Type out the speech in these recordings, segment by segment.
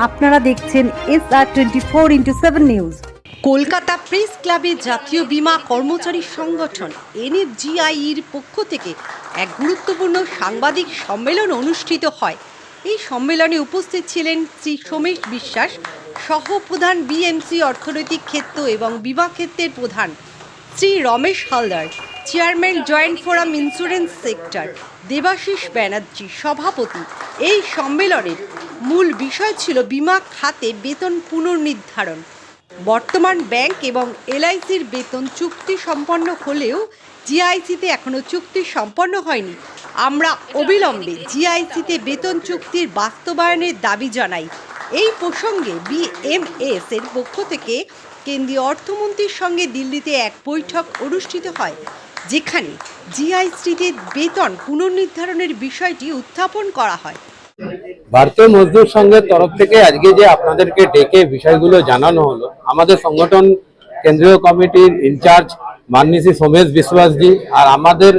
আপনারা দেখছেন SR24x7 news. Kolkata press ক্লাবে জাতীয় বীমা কর্মচারী সংগঠন NFGIর পক্ষ থেকে এক গুরুত্বপূর্ণ সাংবাদিক সম্মেলন অনুষ্ঠিত হয়। এই সম্মেলনে উপস্থিত ছিলেন শ্রী সোমেশ বিশ্বাস, সহপ্রধান BMC অর্থনৈতিক ক্ষেত্র এবং বীমা ক্ষেত্রের প্রধান, Shri Ramesh Haldar, chairman joint forum insurance sector, Debashis Banerjee সভাপতি। এই সম্মেলনের মূল বিষয় ছিল বীমা খাতে বেতন পুনর্নির্ধারণ। বর্তমান ব্যাংক এবং LICর বেতন চুক্তি সম্পন্ন হলেও GICতে এখনও চুক্তি সম্পন্ন হয়নি। আমরা অবিলম্বে GICতে বেতন চুক্তির বাস্তবায়নের দাবি জানাই। এই প্রসঙ্গে BMS এর পক্ষ থেকে কেন্দ্রীয় অর্থমন্ত্রীর সঙ্গে দিল্লিতে এক বৈঠক অনুষ্ঠিত হয়, যেখানে GICতে বেতন পুনর্নির্ধারণের বিষয়টি উত্থাপন করা হয়। ভারতীয় মজদুর সংঘের তরফ থেকে আজকে যে আপনাদেরকে ডেকে বিষয়গুলো জানানো হলো, আমাদের সংগঠন কেন্দ্রীয় কমিটির ইনচার্জ মাননীয় শ্রী সোমেশ বিশ্বাসজি আর আমাদের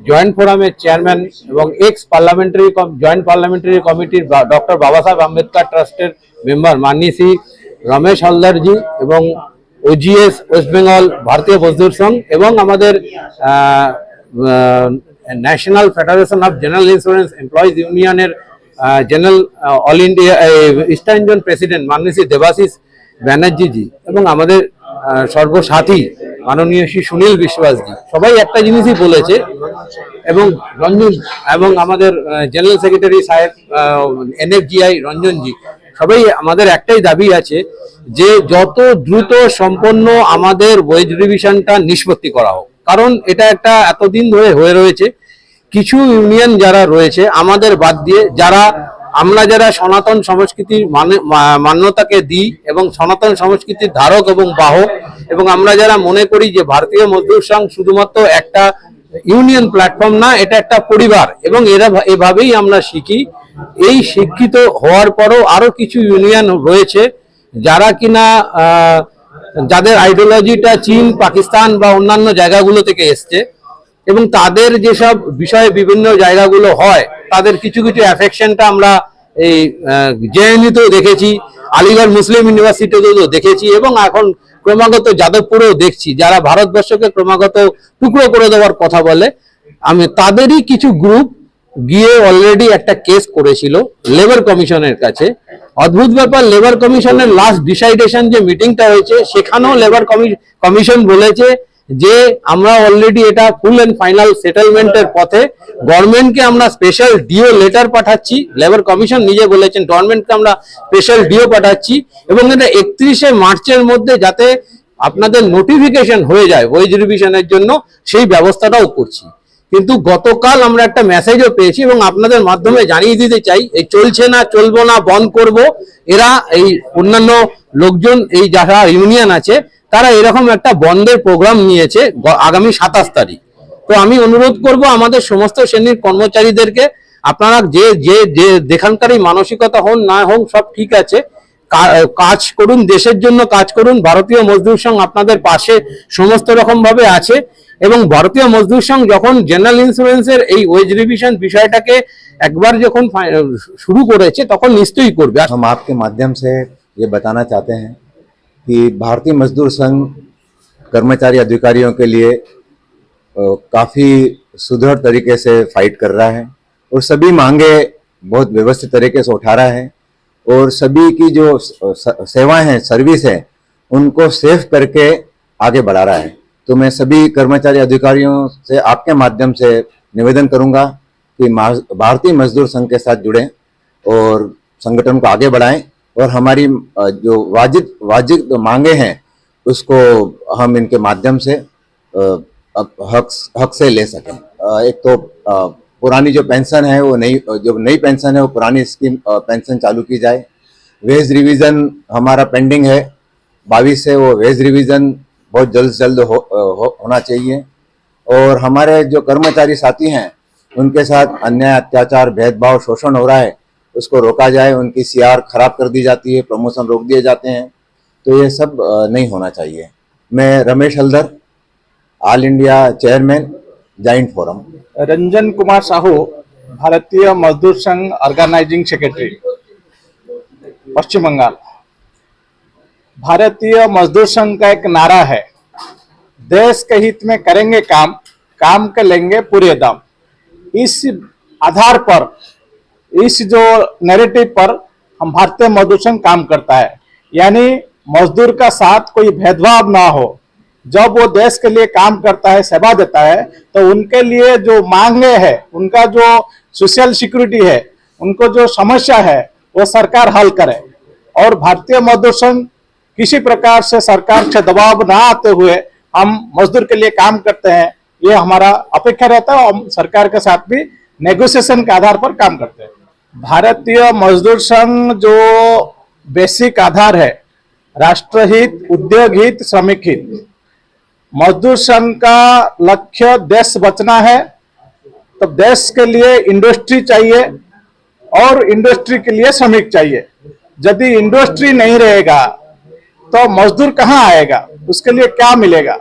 জয়েন্ট ফোরামের চেয়ারম্যান এবং এক্স পার্লামেন্টারি জয়েন্ট পার্লামেন্টারি কমিটির ডক্টর বাবা সাহেব আম্বেদকর ট্রাস্টের মেম্বার মাননীয় শ্রী রমেশ হালদারজি এবং OGS ওয়েস্ট বেঙ্গল ভারতীয় মজদুর সংঘ এবং আমাদের National Federation of General Insurance Employees ইউনিয়নের General All India Eastern Zone President মাননীয় শ্রী দেবাশিস ব্যানার্জি জি এবং আমাদের সর্বসাথী মাননীয় শ্রী সুনীল বিশ্বাসজি সবাই একটা জিনিসই বলেছে, এবং রঞ্জন এবং আমাদের জেনারেল সেক্রেটারি সাহেব NFGI রঞ্জনজি সবাই আমাদের একটাই দাবি আছে যে যত দ্রুত সম্পন্ন আমাদের ওয়েজ রিভিশনটা নিষ্পত্তি করা হোক। কারণ এটা একটা এতদিন ধরে হয়ে রয়েছে। কিছু ইউনিয়ন যারা রয়েছে আমাদের বাদ দিয়ে আমরা যারা সনাতন সংস্কৃতির মান্যতাকে দিই এবং সনাতন সংস্কৃতির ধারক এবং বাহক, এবং আমরা যারা মনে করি যে ভারতীয় মজদুর সংঘ শুধুমাত্র একটা ইউনিয়ন প্ল্যাটফর্ম না, এটা একটা পরিবার, এবং এভাবেই আমরা শিখি। এই শিক্ষিত হওয়ার পরও আরো কিছু ইউনিয়ন রয়েছে যারা কিনা যাদের আইডিওলজিটা চীন, পাকিস্তান বা অন্যান্য জায়গাগুলো থেকে এসছে, এবং তাদের যেসব বিষয়ে বিভিন্ন জায়গাগুলো হয় তাদের কিছু কিছু অ্যাফেকশনটা আমরা এই JNUতেও দেখেছি, আলিগড় মুসলিম ইউনিভার্সিটিতেও দেখেছি, এবং এখন ক্রমাগত যাদবপুরেও দেখছি যারা ভারতবর্ষকে ক্রমাগত টুকরো করে দেওয়ার কথা বলে। আমি তাদেরই কিছু গ্রুপ গিয়ে অলরেডি একটা কেস করেছিল লেবার কমিশনের কাছে। অদ্ভুত ব্যাপার, লেবার কমিশনের লাস্ট ডিসাইডেশন যে মিটিংটা হয়েছে সেখানেও লেবার কমিশন বলেছে যে আমরা অলরেডি এটা ফুল এন্ড ফাইনাল সেটেলমেন্টের পথে, গভর্নমেন্টকে আমরা স্পেশাল ডিও লেটার পাঠাচ্ছি। লেবার কমিশন নিজে বলেছেন গভর্নমেন্টকে আমরা স্পেশাল ডিও পাঠাচ্ছি, এবং এটা 31শে মার্চের মধ্যে যাতে আপনাদের নোটিফিকেশন হয়ে যায় ওয়েজ রিভিশনের জন্য, সেই ব্যবস্থাটাও করছি। কিন্তু গতকাল আমরা একটা মেসেজও পেয়েছি এবং আপনাদের মাধ্যমে জানিয়ে দিতে চাই, এই চলছে না, চলবো না, বন্ধ করব, এরা এই অন্যান্য লোকজন এই যারা ইউনিয়ন আছে তারা এরকম একটা বন্ধের প্রোগ্রাম নিয়েছে আগামী 27 তারিখ। তো আমি অনুরোধ করব আমাদের সমস্ত শ্রেণীর কর্মচারীদেরকে, আপনারা যে যেখানকারই মানসিকতা হন না হন সব ঠিক আছে, কাজ করুন, দেশের জন্য কাজ করুন। ভারতীয় মজদুর সংঘ আপনাদের পাশে সমস্ত রকম ভাবে আছে, এবং ভারতীয় মজদুর সংঘ যখন জেনারেল ইন্স্যুরেন্সের এই ওয়েজ রিভিশন বিষয়টাকে একবার যখন শুরু করেছে তখন নিশ্চয়ই করবে। हम आपके माध्यम से ये बताना चाहते हैं कि भारतीय मजदूर संघ कर्मचारी अधिकारियों के लिए काफ़ी सुदृढ़ तरीके से फाइट कर रहा है और सभी मांगे बहुत व्यवस्थित तरीके से उठा रहा है, और सभी की जो सेवाएं हैं, सर्विस है, उनको सेफ करके आगे बढ़ा रहा है। तो मैं सभी कर्मचारी अधिकारियों से आपके माध्यम से निवेदन करूंगा कि भारतीय मजदूर संघ के साथ जुड़ें और संगठन को आगे बढ़ाएं, और हमारी जो वाजिब मांगे हैं उसको हम इनके माध्यम से हक से ले सकें। एक तो पुरानी जो पेंशन है वो नई पेंशन है वो पुरानी स्कीम पेंशन चालू की जाए। वेज रिवीजन हमारा पेंडिंग है 22 से, वो वेज रिवीजन बहुत जल्द से जल्द होना चाहिए। और हमारे जो कर्मचारी साथी हैं उनके साथ अन्याय, अत्याचार, भेदभाव, शोषण हो रहा है, उसको रोका जाए। उनकी CR खराब कर दी जाती है, प्रमोशन रोक दिए जाते हैं, तो ये सब नहीं होना चाहिए। मैं Ramesh Haldar, all India chairman, joint forum. Ranjan Kumar Sahu, भारतीय मजदूर संघ ऑर्गेनाइजिंग सेक्रेटरी। पश्चिम बंगाल। भारतीय मजदूर संघ का एक नारा है, देश के हित में करेंगे काम, काम के लेंगे पूरे दाम। इस आधार पर, इस जो नैरेटिव पर हम भारतीय मजदूर संघ काम करता है, यानी मजदूर का साथ कोई भेदभाव ना हो। जब वो देश के लिए काम करता है, सेवा देता है, तो उनके लिए जो मांगे है, उनका जो सोशल सिक्योरिटी है, उनको जो समस्या है, वो सरकार हल करे। और भारतीय मजदूर संघ किसी प्रकार से सरकार से दबाव ना आते हुए हम मजदूर के लिए काम करते हैं, ये हमारा अपेक्षा रहता है। हम सरकार के साथ भी नेगोशिएशन के आधार पर काम करते हैं। भारतीय मजदूर संघ जो बेसिक आधार है, राष्ट्रहित, उद्योग हित, श्रमिक हित। मजदूर संघ का लक्ष्य देश बचना है, तो देश के लिए इंडस्ट्री चाहिए और इंडस्ट्री के लिए श्रमिक चाहिए। यदि इंडस्ट्री नहीं रहेगा तो मजदूर कहाँ आएगा, उसके लिए क्या मिलेगा?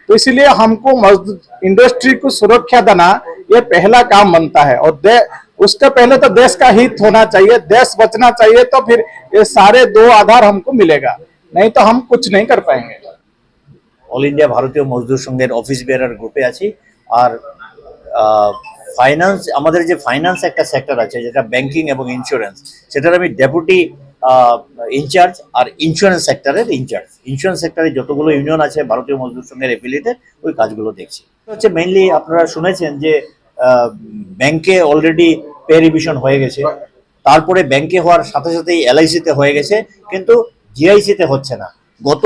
तो इसलिए हमको मजदूर इंडस्ट्री को सुरक्षा देना ये पहला काम बनता है। और उसके पहले तो देश का हित होना चाहिए, देश बचना चाहिए, तो फिर ये सारे दो आधार हमको मिलेगा, नहीं तो हम कुछ नहीं कर पाएंगे। অল ইন্ডিয়া ভারতীয় মজদুর সংঘের অফিস বেয়ারার গ্রুপে আছি। আর ফাইন্যান্স, আমাদের যে ফাইন্যান্স একটা সেক্টর আছে যেটা ব্যাংকিং এবং ইন্স্যুরেন্স, সেটার আমি ডেপুটি ইনচার্জ আর ইন্স্যুরেন্স সেক্টরের ইনচার্জ। ইন্স্যুরেন্স সেক্টরে যতগুলো ইউনিয়ন আছে ভারতীয় মজদুর সংঘের এফিলিয়েটেড, ওই কাজগুলো দেখছি। হচ্ছে মেইনলি আপনারা শুনেছেন যে ব্যাংকে অলরেডি পে রিভিশন হয়ে গেছে, তারপরে ব্যাংকে হওয়ার সাথে সাথেই এলআইসিতে হয়ে গেছে, কিন্তু জিআইসিতে হচ্ছে না। গত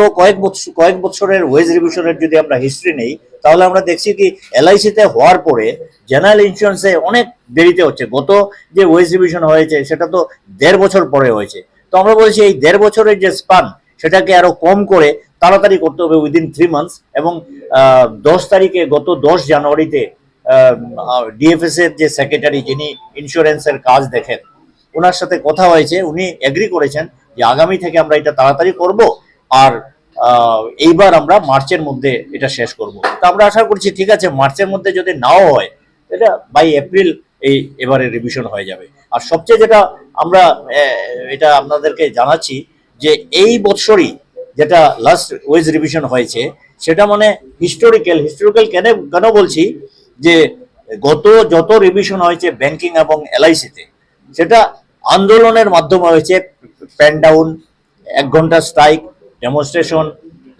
কয়েক বছরের ওয়েজ রিভিশনের যদি আমরা হিস্ট্রি নেই, তাহলে আমরা দেখছি কি এলআইসিতে হওয়ার পরে জেনারেল ইন্স্যুরেন্সে অনেক দেরিতে হচ্ছে। গত যে ওয়েজ রিভিশন হয়েছে সেটা তো 1.5 বছর পরে হয়েছে। তো আমরা বলছি এই 1.5 বছরের যে স্পান, সেটাকে আরো কম করে তাড়াতাড়ি করতে হবে, উইদিন 3 মান্থস। এবং 10 তারিখে, গত 10 জানুয়ারিতে ডিএফএস এর যে সেক্রেটারি, যিনি ইন্স্যুরেন্সের কাজ দেখেন, ওনার সাথে কথা হয়েছে। উনি এগ্রি করেছেন যে আগামী থেকে আমরা এটা তাড়াতাড়ি করব, আর এইবার আমরা মার্চের মধ্যে এটা শেষ করব। তো আমরা আশা করছি ঠিক আছে, মার্চের মধ্যে যদি নাও হয়, এটা বাই এপ্রিল এবারে রিভিশন হয়ে যাবে। আর সবচেয়ে যেটা আমরা এটা আপনাদেরকে জানাচ্ছি যে এই বছরই যেটা লাস্ট ওয়েজ রিভিশন হয়েছে, সেটা মানে হিস্টোরিক্যাল কেন বলছি যে গত যত রিভিশন হয়েছে ব্যাংকিং এবং এলআইসিতে, সেটা আন্দোলনের মাধ্যমে হয়েছে। প্যান ডাউন, 1 ঘন্টা স্ট্রাইক, ডেমনস্ট্রেশন,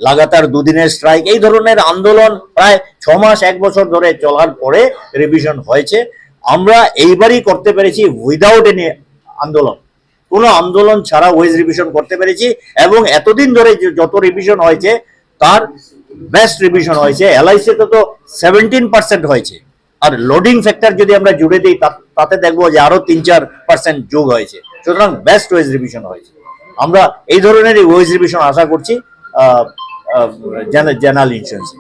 লাগাতার 2 দিনের স্ট্রাইক, এই ধরনের আন্দোলন প্রায় 6 মাস 1 বছর ধরে চলার পরে রিভিশন হয়েছে। আমরা এইবারই করতে পেরেছি উইদাউট এনি আন্দোলন, কোনো আন্দোলন ছাড়া ওয়েজ রিভিশন করতে পেরেছি। এবং এতদিন ধরে যত রিভিশন হয়েছে তার বেস্ট রিভিশন হয়েছে। এলআইসিতে তো 17% হয়েছে, আর লোডিং ফ্যাক্টর যদি আমরা জুড়ে দিই তাতে দেখবো যে আরো 3-4% যোগ হয়েছে। সুতরাং বেস্ট ওয়েজ রিভিশন হয়েছে। আমরা এই ধরনের ওয়েজ রিভিশন আশা করছি জেনারেল ইন্স্যুরেন্সে।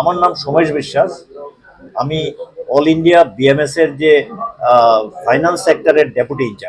আমার নাম সোমেশ বিশ্বাস, আমি অল ইন্ডিয়া বিএমএস এর যে ফাইন্যান্স সেক্টরের ডেপুটি ইনচার্জ।